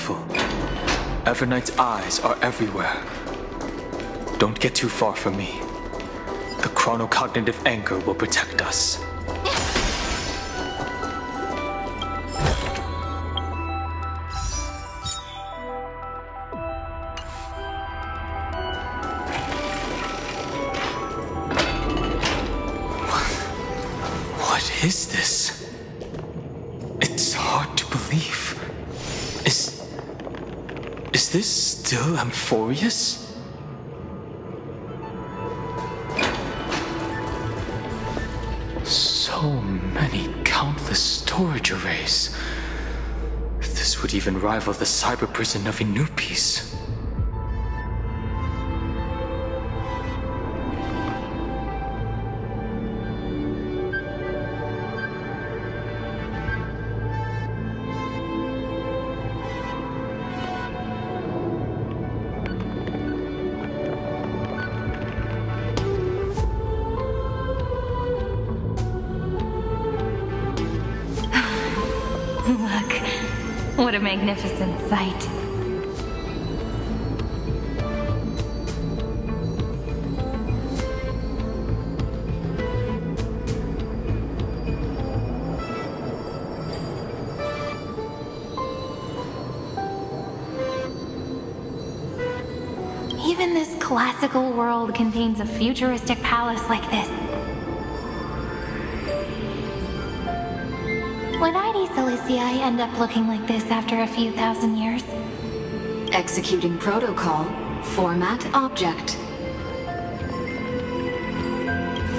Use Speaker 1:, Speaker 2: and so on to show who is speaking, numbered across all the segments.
Speaker 1: careful. Everknight's eyes are everywhere. Don't get too far from me. The chronocognitive anchor will protect us. What is this? It's hard to believe. Is this still Amphorius? So many countless storage arrays. This would even rival the cyber prison of Inupis.
Speaker 2: Look, what a magnificent sight. Even this classical world contains a futuristic palace like this. Would ID Silicii end up looking like this after a few thousand years?
Speaker 3: Executing protocol. Format object.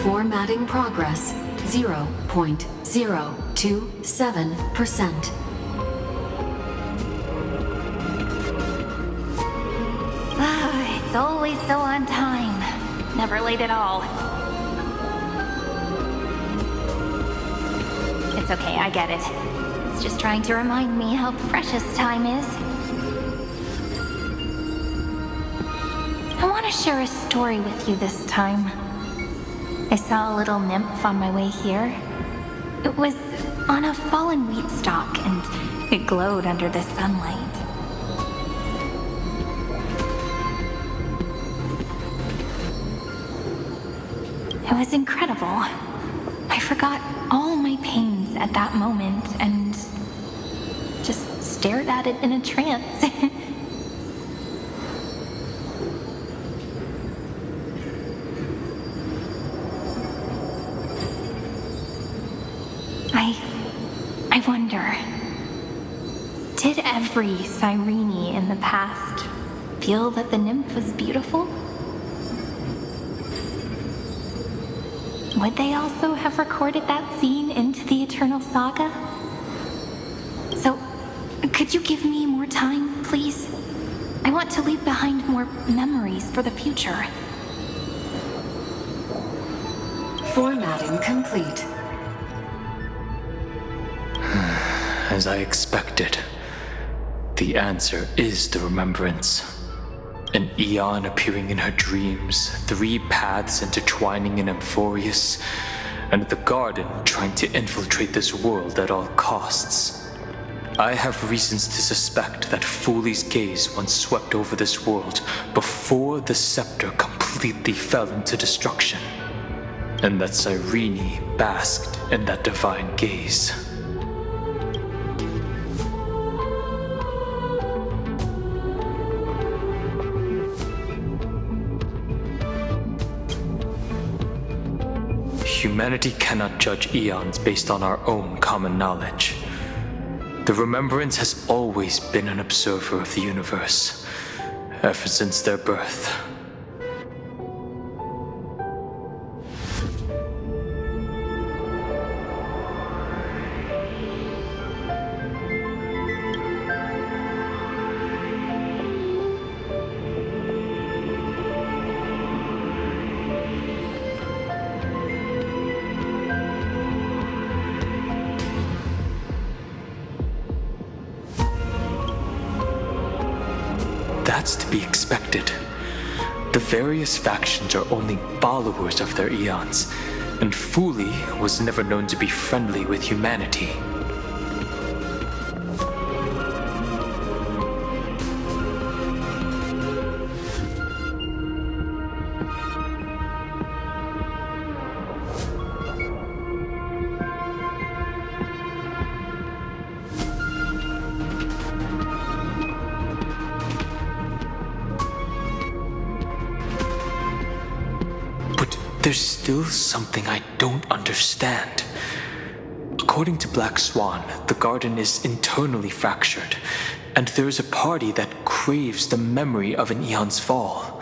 Speaker 3: Formatting progress. 0.027%.
Speaker 2: It's always so on time. Never late at all. It's okay, I get it. It's just trying to remind me how precious time is. I want to share a story with you this time. I saw a little nymph on my way here. It was on a fallen wheat stalk, and it glowed under the sunlight. It was incredible. I forgot all my pains at that moment and just stared at it in a trance. I wonder, did every Cyrene in the past feel that the nymph was beautiful? Would they also have recorded that scene into the Eternal Saga? So, could you give me more time, please? I want to leave behind more memories for the future.
Speaker 3: Formatting complete.
Speaker 1: As I expected, the answer is the remembrance. An Aeon appearing in her dreams, 3 paths intertwining in Amphorius, and the Garden trying to infiltrate this world at all costs. I have reasons to suspect that Fooley's gaze once swept over this world before the scepter completely fell into destruction, and that Cyrene basked in that divine gaze. Humanity cannot judge eons based on our own common knowledge. The Remembrance has always been an observer of the universe, ever since their birth. That's to be expected. The various factions are only followers of their eons, and Fooley was never known to be friendly with humanity. there's still something I don't understand. According to Black Swan, the garden is internally fractured, and there is a party that craves the memory of an Eon's fall.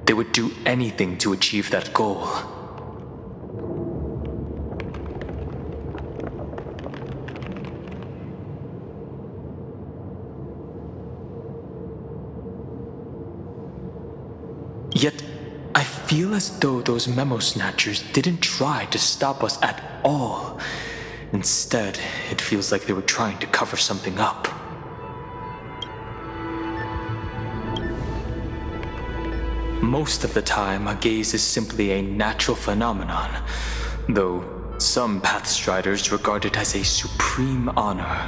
Speaker 1: They would do anything to achieve that goal. Yet, I feel as though those memo snatchers didn't try to stop us at all. Instead, it feels like they were trying to cover something up. Most of the time, a gaze is simply a natural phenomenon, though some Pathstriders regard it as a supreme honor.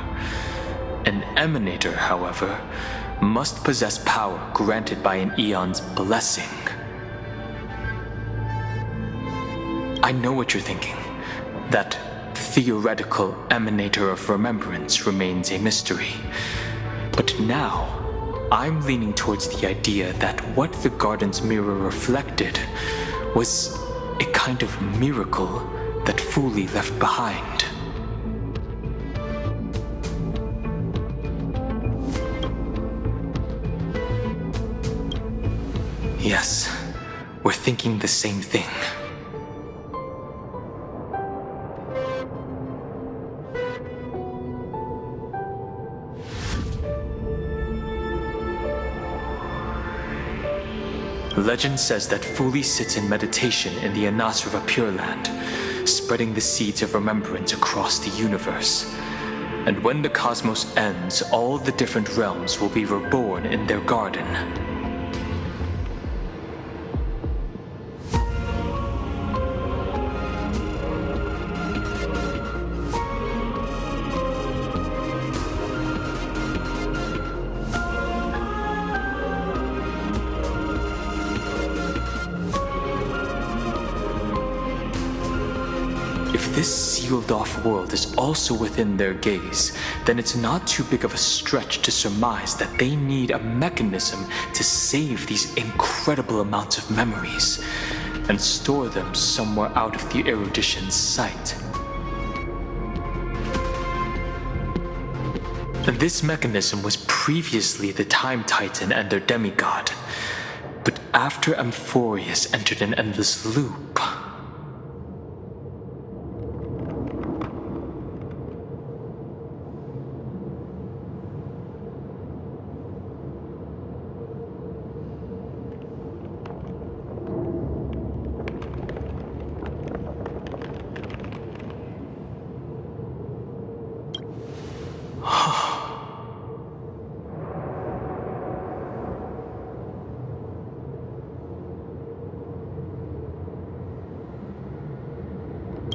Speaker 1: An Emanator, however, must possess power granted by an Eon's blessing. I know what you're thinking. That theoretical Emanator of Remembrance remains a mystery. But now, I'm leaning towards the idea that what the garden's mirror reflected was a kind of miracle that Fuli left behind. Yes, we're thinking the same thing. Legend says that Fuli sits in meditation in the Anasrava Pure Land, spreading the seeds of remembrance across the universe. And when the cosmos ends, all the different realms will be reborn in their garden. If this sealed-off world is also within their gaze, then it's not too big of a stretch to surmise that they need a mechanism to save these incredible amounts of memories and store them somewhere out of the erudition's sight. This mechanism was previously the Time Titan and their demigod, but after Amphorius entered an endless loop,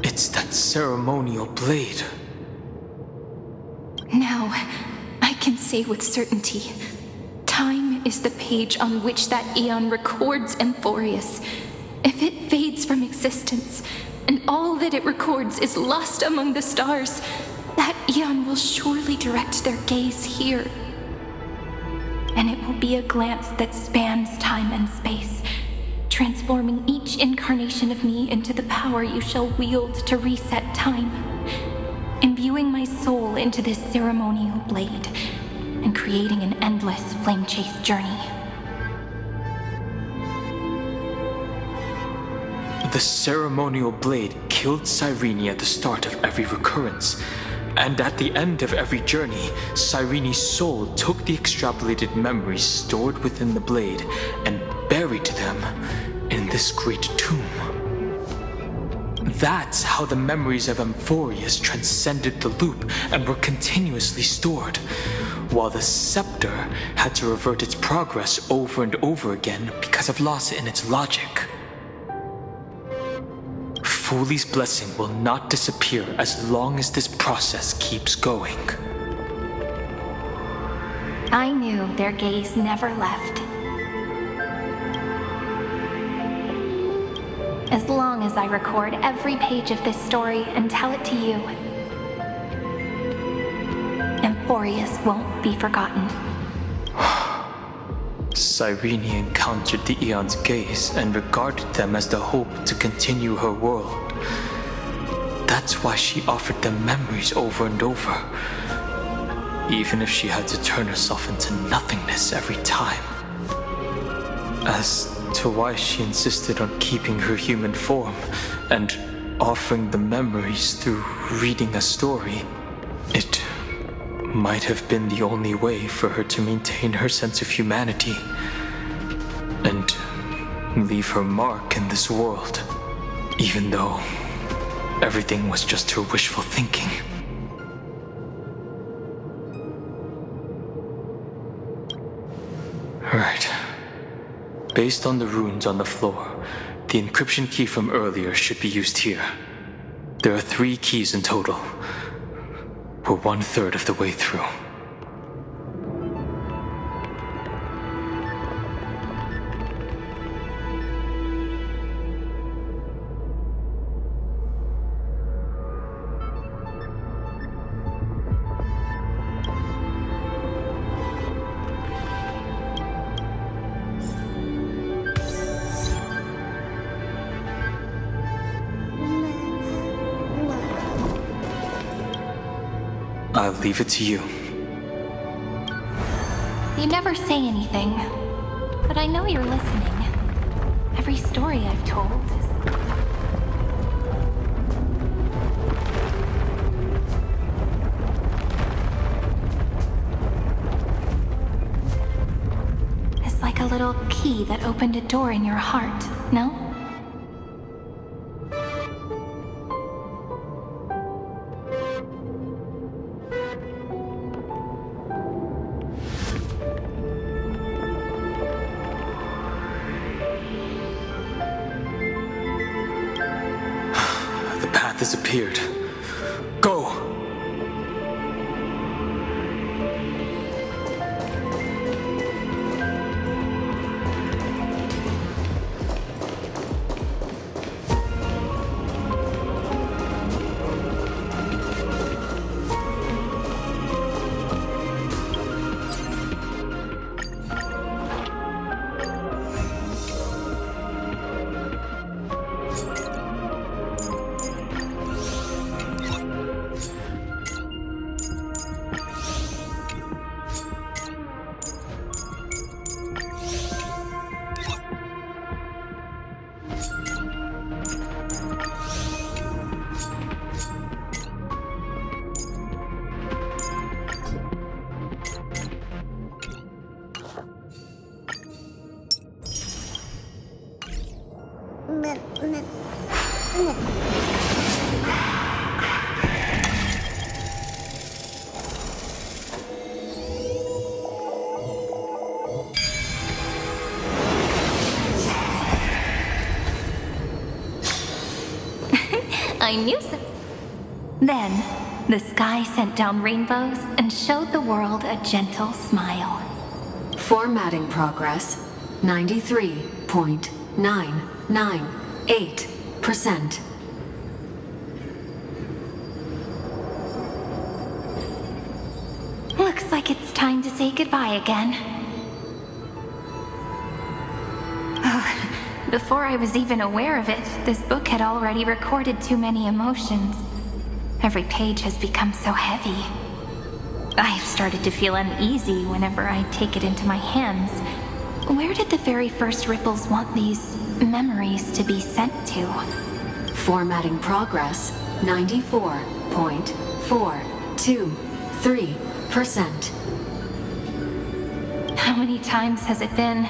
Speaker 1: it's that ceremonial blade.
Speaker 2: Now, I can say with certainty, time is the page on which that Eon records Amphorius. If it fades from existence, and all that it records is lost among the stars, that Eon will surely direct their gaze here. And it will be a glance that spans time and space, transforming each incarnation of me into the power you shall wield to reset time, imbuing my soul into this ceremonial blade, and creating an endless flame-chase journey.
Speaker 1: The ceremonial blade killed Cyrene at the start of every recurrence, and at the end of every journey, Cyrene's soul took the extrapolated memories stored within the blade and buried them in this great tomb. That's how the memories of Amphorius transcended the loop and were continuously stored, while the scepter had to revert its progress over and over again because of loss in its logic. Fuli's blessing will not disappear as long as this process keeps going.
Speaker 2: I knew their gaze never left. As long as I record every page of this story and tell it to you, Amphorius won't be forgotten.
Speaker 1: Cyrene encountered the Eon's gaze and regarded them as the hope to continue her world. That's why she offered them memories over and over, even if she had to turn herself into nothingness every time. As to why she insisted on keeping her human form and offering the memories through reading a story, it might have been the only way for her to maintain her sense of humanity and leave her mark in this world, even though everything was just her wishful thinking. Right. Based on the runes on the floor, the encryption key from earlier should be used here. There are 3 keys in total. We're 1/3 of the way through. I'll leave it to you.
Speaker 2: You never say anything, but I know you're listening. Every story I've told is like a little key that opened a door in your heart, no?
Speaker 1: Disappeared. Go!
Speaker 2: I knew so. Then, the sky sent down rainbows and showed the world a gentle smile.
Speaker 3: Formatting progress 93.998%.
Speaker 2: Looks like it's time to say goodbye again. Before I was even aware of it, this book had already recorded too many emotions. Every page has become so heavy. I've started to feel uneasy whenever I take it into my hands. Where did the very first Ripples want these memories to be sent to?
Speaker 3: Formatting progress 94.423%.
Speaker 2: How many times has it been?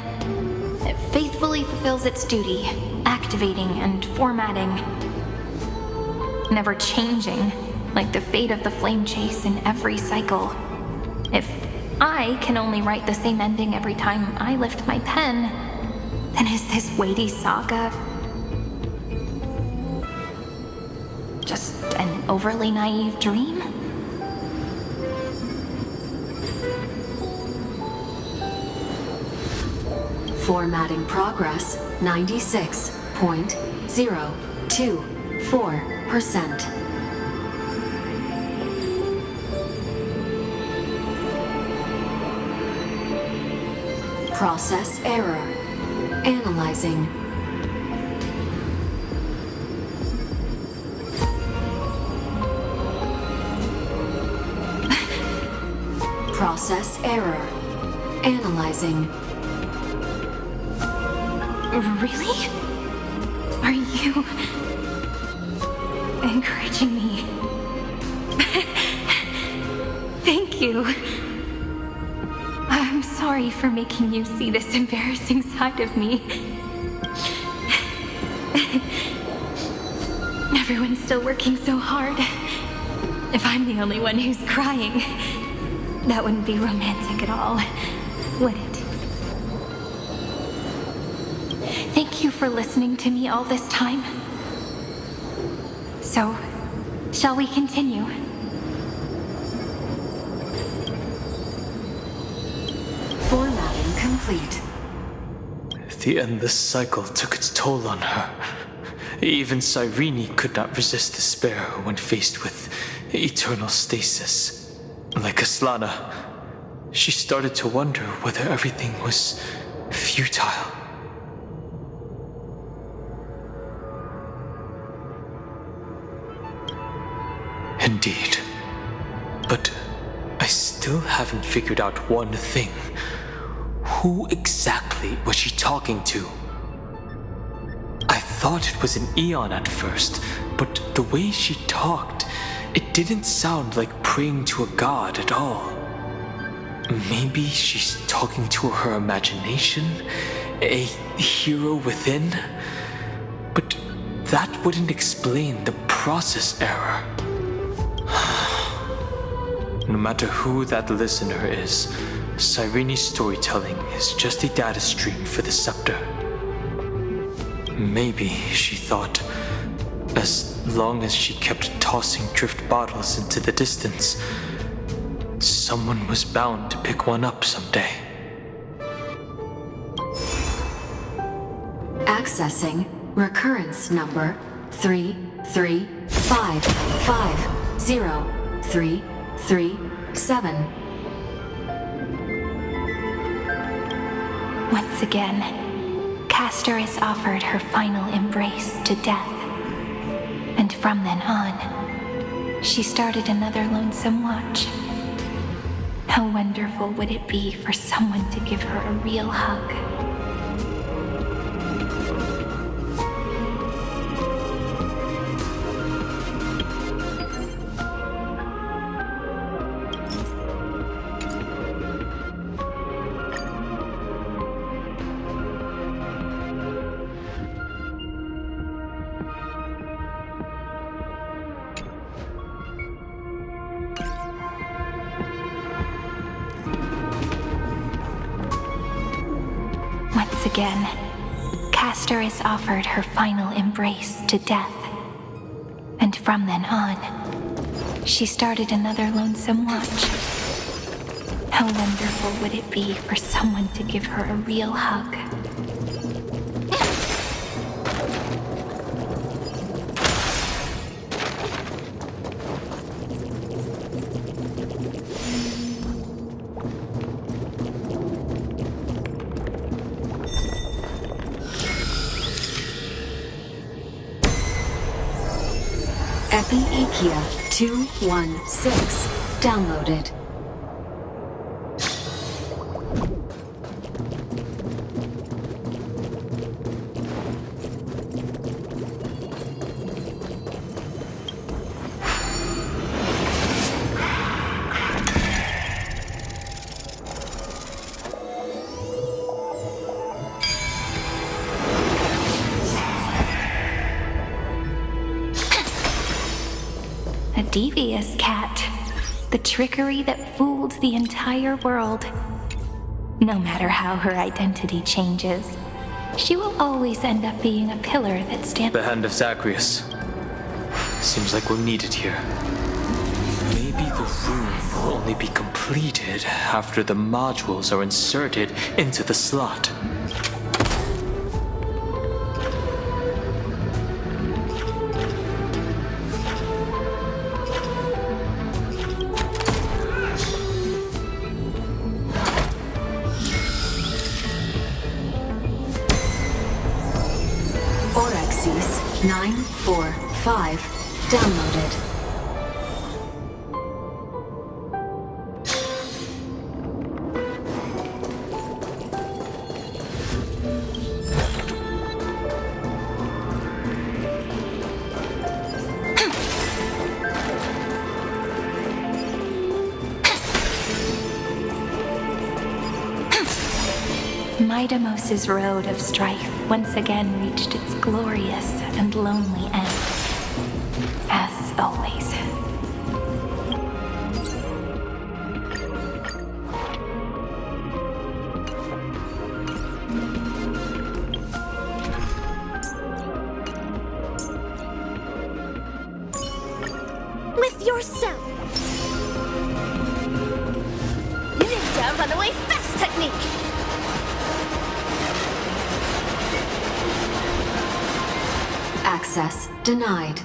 Speaker 2: It faithfully fulfills its duty, activating and formatting. Never changing, like the fate of the flame chase in every cycle. If I can only write the same ending every time I lift my pen, then is this weighty saga just an overly naive dream?
Speaker 3: Formatting progress 96.024%. Process error. Analyzing. Process error. Analyzing.
Speaker 2: Really? Are you encouraging me? Thank you. I'm sorry for making you see this embarrassing side of me. Everyone's still working so hard. If I'm the only one who's crying, that wouldn't be romantic at all, would it? Thank you for listening to me all this time. So, shall we continue?
Speaker 3: Formatting complete.
Speaker 1: The endless cycle took its toll on her. Even Cyrene could not resist despair when faced with eternal stasis. Like Aslana, she started to wonder whether everything was futile. Indeed. But I still haven't figured out one thing. Who exactly was she talking to? I thought it was an Eon at first, but the way she talked, it didn't sound like praying to a god at all. Maybe she's talking to her imagination, a hero within? But that wouldn't explain the process error. No matter who that listener is, Cyrene's storytelling is just a data stream for the scepter. Maybe, she thought, as long as she kept tossing drift bottles into the distance, someone was bound to pick one up someday.
Speaker 3: Accessing recurrence number 335503337.
Speaker 2: Once again, Castor is offered her final embrace to death. And from then on, she started another lonesome watch. How wonderful would it be for someone to give her a real hug? Once again, Castor is offered her final embrace to death. And from then on, she started another lonesome watch. How wonderful would it be for someone to give her a real hug?
Speaker 3: Epi-Ikia 216 downloaded.
Speaker 2: A devious cat. The trickery that fooled the entire world. No matter how her identity changes, she will always end up being a pillar that stands.
Speaker 1: The hand of Zagreus. Seems like we'll need it here. Maybe the room will only be completed after the modules are inserted into the slot.
Speaker 3: 945 downloaded.
Speaker 2: Midamos's road of strife once again reached its glorious and lonely end. As always.
Speaker 4: With yourself! Ninja runaway fast technique!
Speaker 3: Access denied.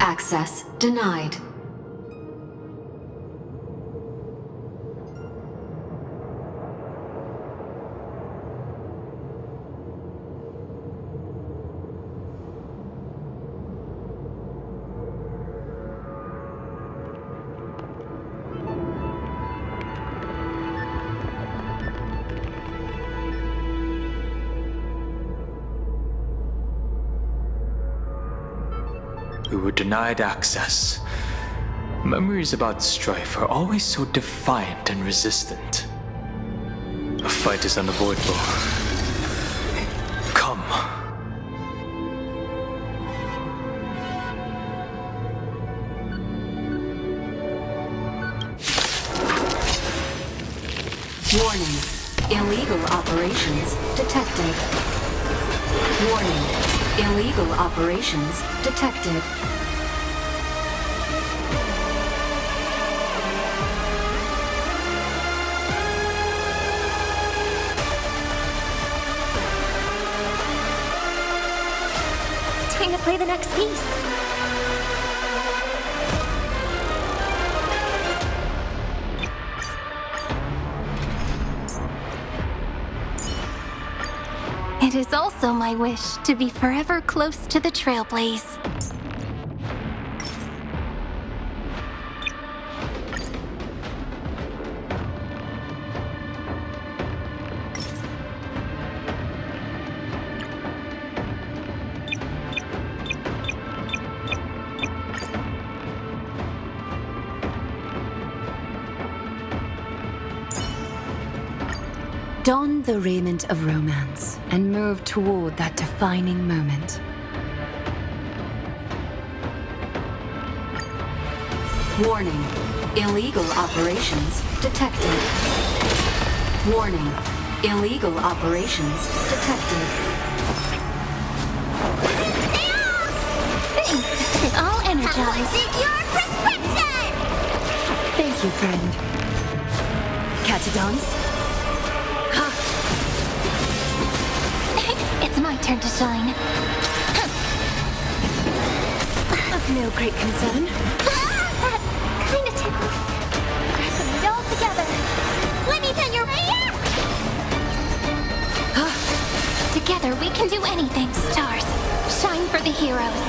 Speaker 3: Access denied.
Speaker 1: We were denied access. Memories about strife are always so defiant and resistant. A fight is unavoidable. Come.
Speaker 3: Warning. Illegal operations detected. Warning. Illegal operations detected.
Speaker 4: Time to play the next piece.
Speaker 2: It is also my wish to be forever close to the Trailblaze.
Speaker 3: Don the raiment of romance and move toward that defining moment. Warning. Illegal operations detected. Warning. Illegal operations detected.
Speaker 2: Thanks. All energized.
Speaker 4: Your prescription!
Speaker 3: Thank you, friend. Catadons?
Speaker 2: It's my turn to shine.
Speaker 3: Of no great concern.
Speaker 4: That kinda tickles. Grabbing it all together. Let me tell your
Speaker 2: Together we can do anything, stars. Shine for the heroes.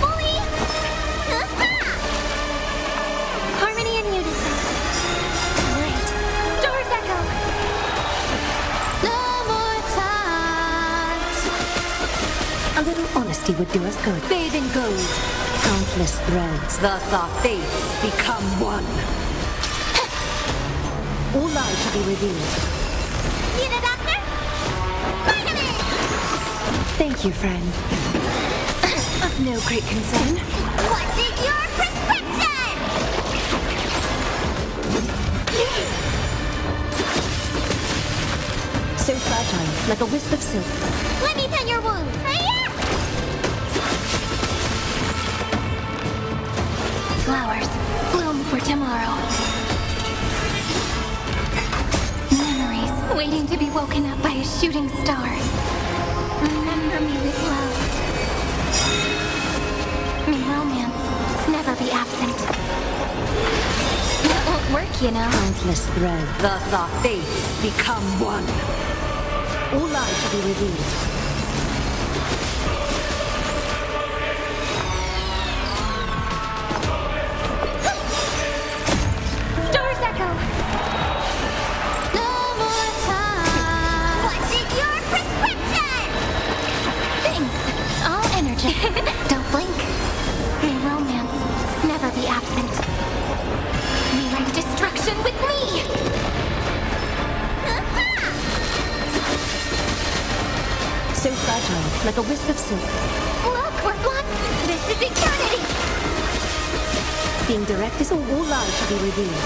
Speaker 4: Bully! Harmony and unison. Right. Stars echo. No more times.
Speaker 3: A little honesty would do us good. Bathe in gold. Countless threads. Thus our fates become one. All lies shall be revealed.
Speaker 4: You the doctor? Vitamin!
Speaker 3: Thank you, friend. Of no great concern.
Speaker 4: What's in your prescription?
Speaker 3: So fragile, like a wisp of silk.
Speaker 4: Let me tend your wounds.
Speaker 2: Flowers bloom for tomorrow. Memories waiting to be woken up by a shooting star. Remember me with love. May romance never be absent. That won't work, you know.
Speaker 3: Countless threads. Thus our fates become one. All lies shall be revealed.
Speaker 4: Stars echo. No more time. What's in your prescription?
Speaker 2: Thanks. All energy. Don't blink. May romance never be absent. Rewrite destruction with me!
Speaker 3: So fragile, like a wisp of silk.
Speaker 4: Look, we're blocked. This is eternity.
Speaker 3: Being direct is all lies shall be revealed.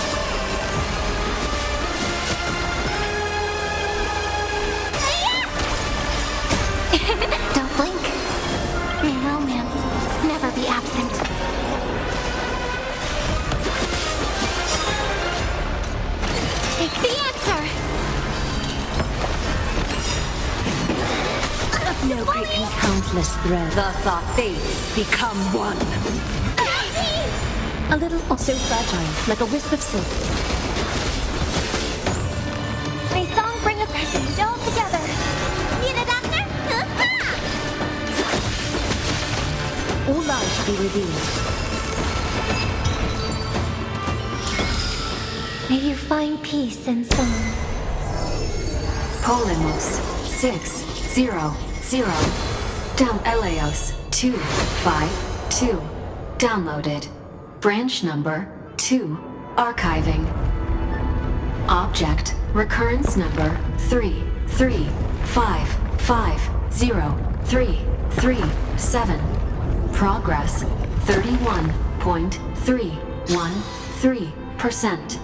Speaker 2: Don't blink. May romance never be absent.
Speaker 4: Take the answer.
Speaker 3: No great countless threads. Thus our fates become one. A little so fragile, like a wisp of silk.
Speaker 4: May song bring us all together. Need a doctor?
Speaker 3: All lies shall be revealed.
Speaker 2: May you find peace in song.
Speaker 3: Polymos 600. Down Eleos 252. Downloaded. Branch number 2. Archiving. Object recurrence number 335503337. Progress 31.313%.